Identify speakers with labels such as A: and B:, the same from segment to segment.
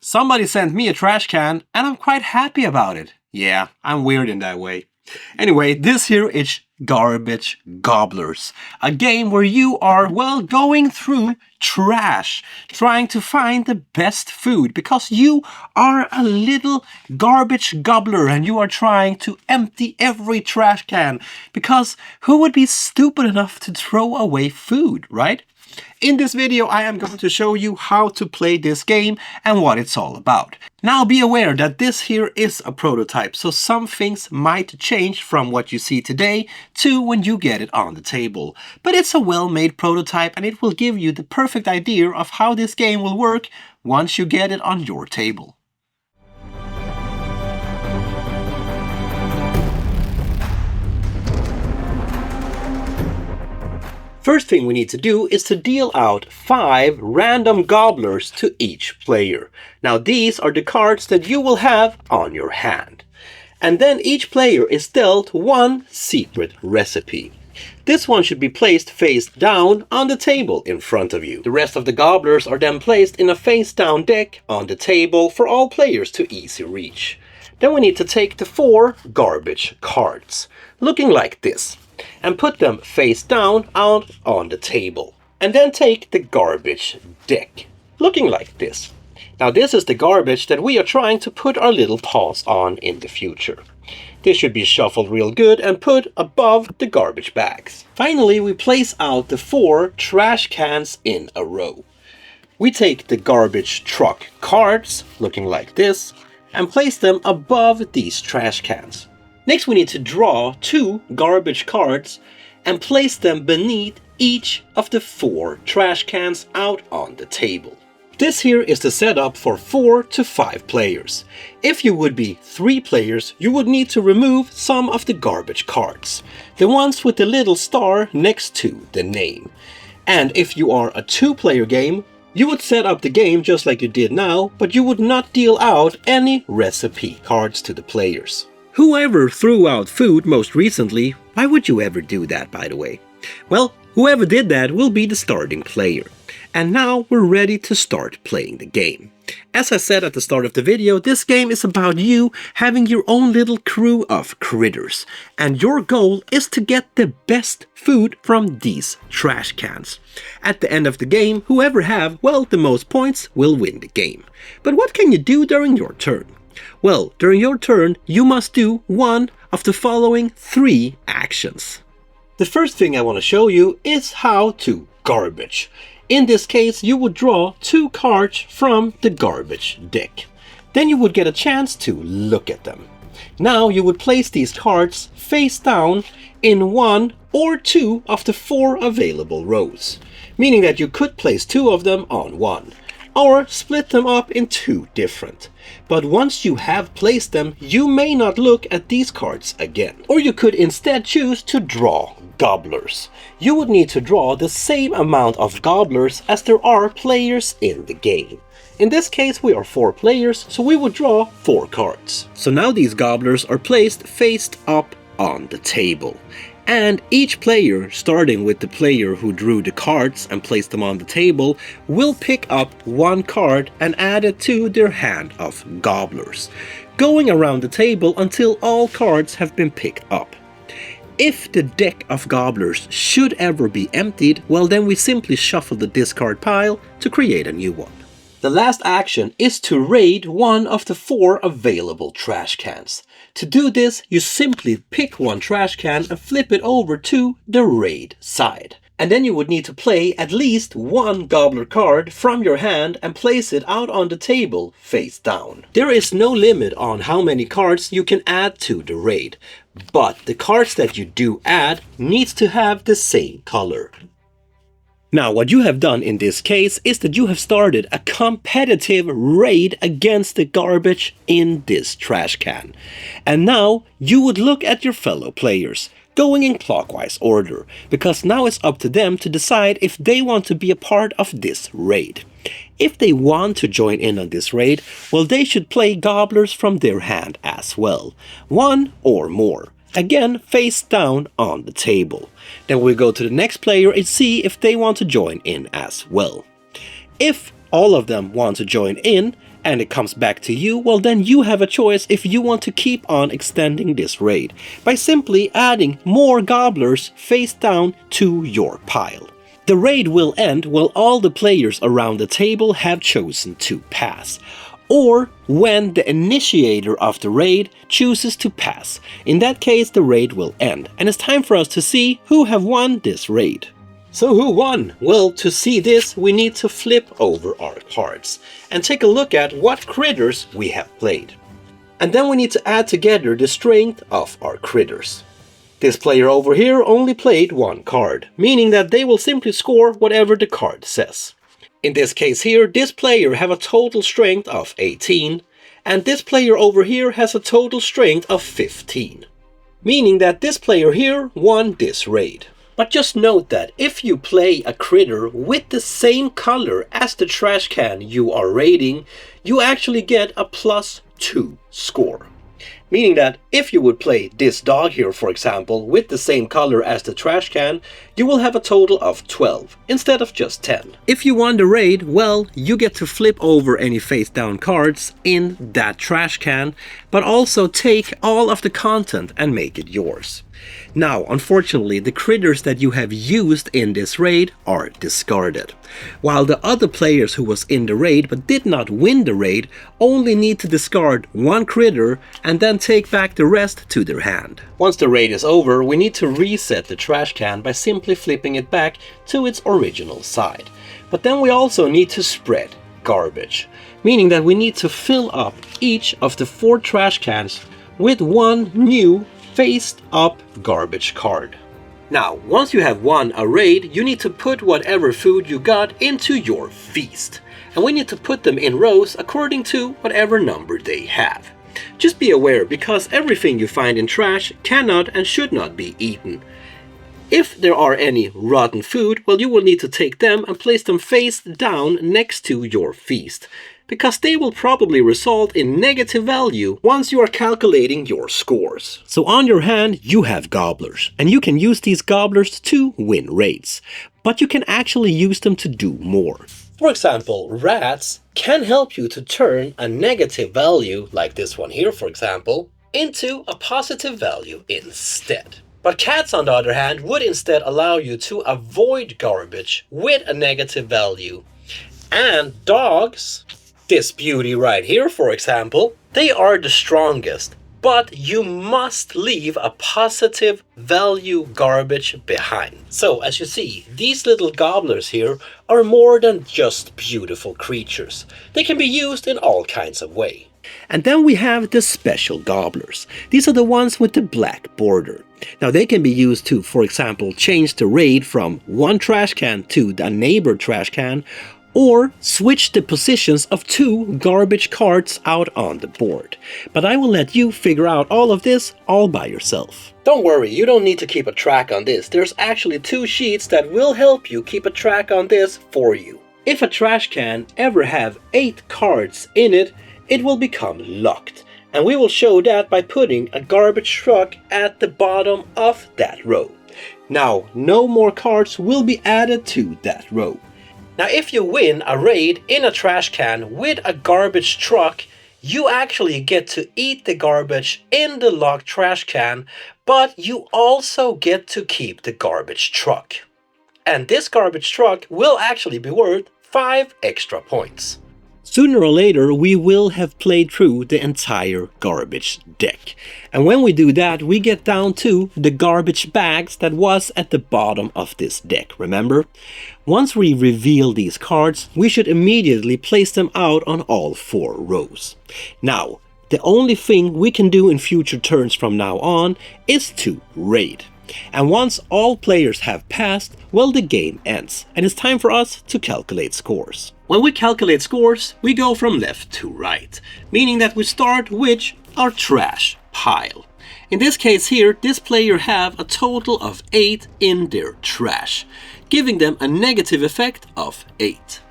A: Somebody sent me a trash can and I'm quite happy about it. Yeah, I'm weird in that way. Anyway, this here is Garbage Gobblers, a game where you are, well, going through trash, trying to find the best food, because you are a little garbage gobbler and you are trying to empty every trash can, because who would be stupid enough to throw away food, right? In this video, I am going to show you how to play this game and what it's all about. Now be aware that this here is a prototype, so some things might change from what you see today to when you get it on the table. But it's a well-made prototype and it will give you the perfect idea of how this game will work once you get it on your table. First thing we need to do is to deal out 5 random gobblers to each player. Now these are the cards that you will have on your hand. And then each player is dealt one secret recipe. This one should be placed face down on the table in front of you. The rest of the gobblers are then placed in a face down deck on the table for all players to easy reach. Then we need to take the 4 garbage cards, looking like this, and put them face down out on the table. And then take the garbage deck, looking like this. Now this is the garbage that we are trying to put our little paws on in the future. This should be shuffled real good and put above the garbage bags. Finally, we place out the 4 trash cans in a row. We take the garbage truck cards, looking like this, and place them above these trash cans. Next we need to draw 2 garbage cards and place them beneath each of the 4 trash cans out on the table. This here is the setup for 4 to 5 players. If you would be 3 players, you would need to remove some of the garbage cards, the ones with the little star next to the name. And if you are a 2-player game, you would set up the game just like you did now, but you would not deal out any recipe cards to the players. Whoever threw out food most recently, why would you ever do that, by the way? Well, whoever did that will be the starting player. And now we're ready to start playing the game. As I said at the start of the video, this game is about you having your own little crew of critters. And your goal is to get the best food from these trash cans. At the end of the game, whoever have, well, the most points will win the game. But what can you do during your turn? Well, during your turn, you must do one of the following 3 actions. The first thing I want to show you is how to garbage. In this case, you would draw 2 cards from the garbage deck. Then you would get a chance to look at them. Now you would place these cards face down in 1 or 2 of the 4 available rows, meaning that you could place 2 of them on one, or split them up in 2 different. But once you have placed them, you may not look at these cards again. Or you could instead choose to draw gobblers. You would need to draw the same amount of gobblers as there are players in the game. In this case we are 4 players, so we would draw 4 cards. So now these gobblers are placed face up on the table. And each player, starting with the player who drew the cards and placed them on the table, will pick up 1 card and add it to their hand of gobblers, going around the table until all cards have been picked up. If the deck of gobblers should ever be emptied, well, then we simply shuffle the discard pile to create a new one. The last action is to raid one of the 4 available trash cans. To do this, you simply pick 1 trash can and flip it over to the raid side. And then you would need to play at least 1 gobbler card from your hand and place it out on the table face down. There is no limit on how many cards you can add to the raid, but the cards that you do add needs to have the same color. Now, what you have done in this case is that you have started a competitive raid against the garbage in this trash can. And now you would look at your fellow players, going in clockwise order, because now it's up to them to decide if they want to be a part of this raid. If they want to join in on this raid, well, they should play gobblers from their hand as well, 1 or more. Again, face down on the table. Then we go to the next player and see if they want to join in as well. If all of them want to join in, and it comes back to you, well then you have a choice if you want to keep on extending this raid by simply adding more gobblers face down to your pile. The raid will end while all the players around the table have chosen to pass, or when the initiator of the raid chooses to pass. In that case, the raid will end, and it's time for us to see who have won this raid. So who won? Well, to see this, we need to flip over our cards and take a look at what critters we have played. And then we need to add together the strength of our critters. This player over here only played one card, meaning that they will simply score whatever the card says. In this case here, this player have a total strength of 18, and this player over here has a total strength of 15. Meaning that this player here won this raid. But just note that if you play a critter with the same color as the trash can you are raiding, you actually get a +2 score. Meaning that if you would play this dog here, for example, with the same color as the trash can, you will have a total of 12 instead of just 10. If you won the raid, well, you get to flip over any face down cards in that trash can, but also take all of the content and make it yours. Now, unfortunately, the critters that you have used in this raid are discarded, while the other players who was in the raid but did not win the raid only need to discard one critter and then take back the rest to their hand. Once the raid is over, we need to reset the trash can by simply flipping it back to its original side. But then we also need to spread garbage, meaning that we need to fill up each of the 4 trash cans with one new faced up garbage card. Now, once you have won a raid, you need to put whatever food you got into your feast. And we need to put them in rows according to whatever number they have. Just be aware, because everything you find in trash cannot and should not be eaten. If there are any rotten food, well, you will need to take them and place them face down next to your feast, because they will probably result in negative value once you are calculating your scores. So on your hand, you have gobblers, and you can use these gobblers to win raids, but you can actually use them to do more. For example, rats can help you to turn a negative value, like this one here for example, into a positive value instead. But cats, on the other hand, would instead allow you to avoid garbage with a negative value. And dogs, this beauty right here for example, they are the strongest, but you must leave a positive value garbage behind. So as you see, these little gobblers here are more than just beautiful creatures. They can be used in all kinds of ways. And then we have the special gobblers. These are the ones with the black border. Now they can be used to, for example, change the raid from one trash can to the neighbor trash can, or switch the positions of 2 garbage carts out on the board. But I will let you figure out all of this all by yourself. Don't worry, you don't need to keep a track on this. There's actually 2 sheets that will help you keep a track on this for you. If a trash can ever have 8 cards in it, it will become locked. And we will show that by putting a garbage truck at the bottom of that row. Now, no more cards will be added to that row. Now, if you win a raid in a trash can with a garbage truck, you actually get to eat the garbage in the locked trash can, but you also get to keep the garbage truck. And this garbage truck will actually be worth 5 extra points. Sooner or later, we will have played through the entire garbage deck. And when we do that, we get down to the garbage bags that was at the bottom of this deck, remember? Once we reveal these cards, we should immediately place them out on all 4 rows. Now, the only thing we can do in future turns from now on is to raid. And once all players have passed, well, the game ends, and it's time for us to calculate scores. When we calculate scores, we go from left to right, meaning that we start with our trash pile. In this case here, this player have a total of 8 in their trash, giving them a negative effect of 8.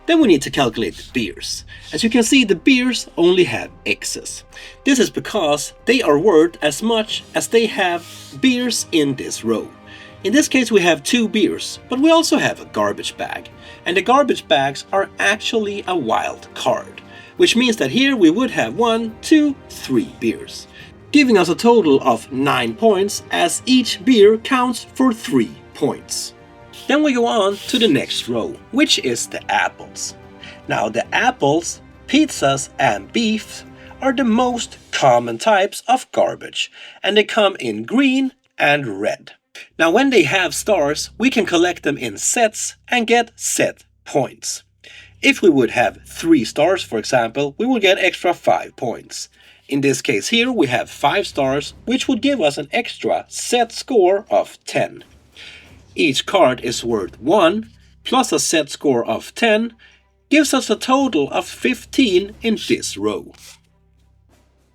A: Then we need to calculate the beers. As you can see, the beers only have X's. This is because they are worth as much as they have beers in this row. In this case we have 2 beers, but we also have a garbage bag. And the garbage bags are actually a wild card. which means that here we would have 1, 2, 3 beers, giving us a total of 9 points as each beer counts for 3 points. Then we go on to the next row, which is the apples. Now the apples, pizzas and beef are the most common types of garbage, and they come in green and red. Now when they have stars, we can collect them in sets and get set points. If we would have 3 stars, for example, we would get extra 5 points. In this case here, we have 5 stars, which would give us an extra set score of 10. Each card is worth 1, plus a set score of 10, gives us a total of 15 in this row.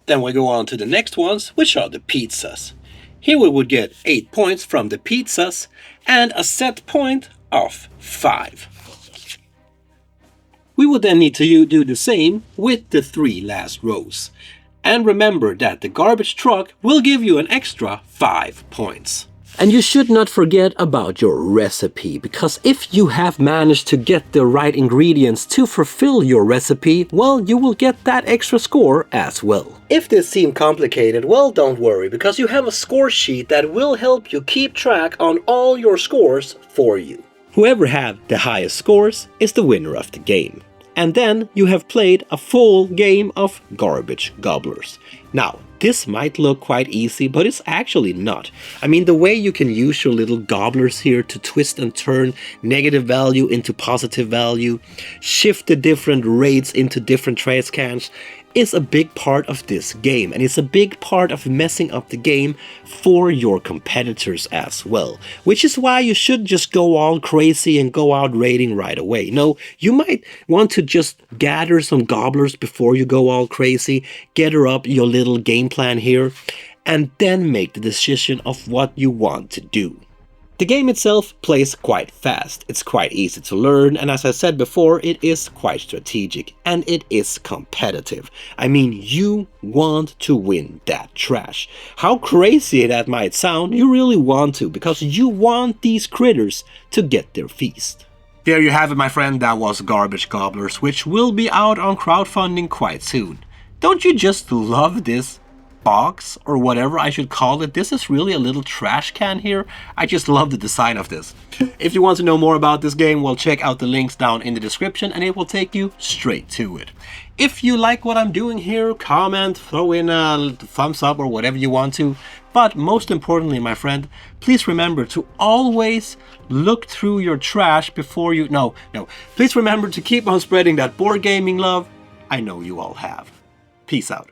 A: Then we go on to the next ones, which are the pizzas. Here we would get 8 points from the pizzas and a set point of 5. We would then need to do the same with the 3 last rows. And remember that the garbage truck will give you an extra 5 points. And you should not forget about your recipe, because if you have managed to get the right ingredients to fulfill your recipe, well, you will get that extra score as well. If this seemed complicated, well, don't worry, because you have a score sheet that will help you keep track on all your scores for you. Whoever have the highest scores is the winner of the game. And then you have played a full game of Garbage Gobblers. Now, this might look quite easy, but it's actually not. I mean, the way you can use your little gobblers here to twist and turn negative value into positive value, shift the different rates into different trash cans, is a big part of this game, and it's a big part of messing up the game for your competitors as well, which is why you should just go all crazy and go out raiding right away. No, you might want to just gather some gobblers before you go all crazy, gather up your little game plan here, and then make the decision of what you want to do. The game itself plays quite fast, it's quite easy to learn, and as I said before, it is quite strategic, and it is competitive. I mean, you want to win that trash. How crazy that might sound, you really want to, because you want these critters to get their feast. There you have it, my friend, that was Garbage Gobblers, which will be out on crowdfunding quite soon. Don't you just love this box, or whatever I should call it? This is really a little trash can here. I just love the design of this. If you want to know more about this game, well, check out the links down in the description and it will take you straight to it. If you like what I'm doing here, comment, throw in a thumbs up or whatever you want to. But most importantly, my friend, please remember to always look through your trash before you... No. Please remember to keep on spreading that board gaming love I know you all have. Peace out.